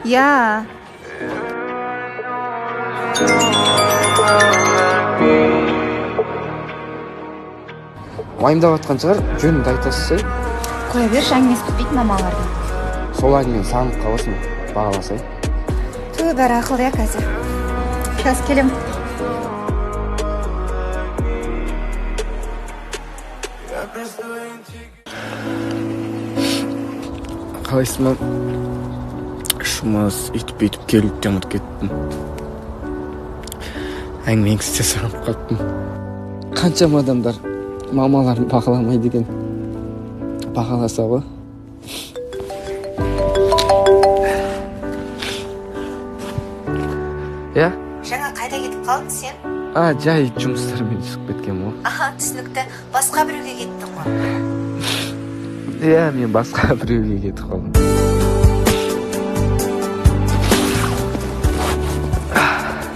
Yeah. Уайымдап жатқан шығар, жөніңді айтасыз, Қоя берші, әңгімесі күтпейді мамалардың. сол әңгімені сағынып қаласың, бағаласай. Бәрі ақылды қазір. Сейчас келем. Қалайсың ба? Жұмыс үйтіп келіп те ұмытып кеттім. Әңгімеңізді де сағынып қаттым. Қаншама адамдар мамаларын бағаламайды екен. Бағаласа ғой. Я? Жаңа қайда кетіп қалдың сен? Жай жұмыстармен шығып кеткем ғой. Түсінікті. Басқа біреуге кеттің ғой. Мен басқа біреуге кетіп қалдым.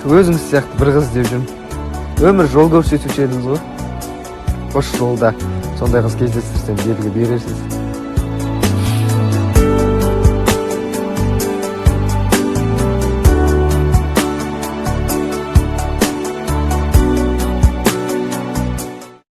Өзіңіз сияқты бір қыз деп жүрмін. Өмір жол көрсетуші едіңіз ғой. Қош жолда сондай қыз кездестірсем белгі берерсіз.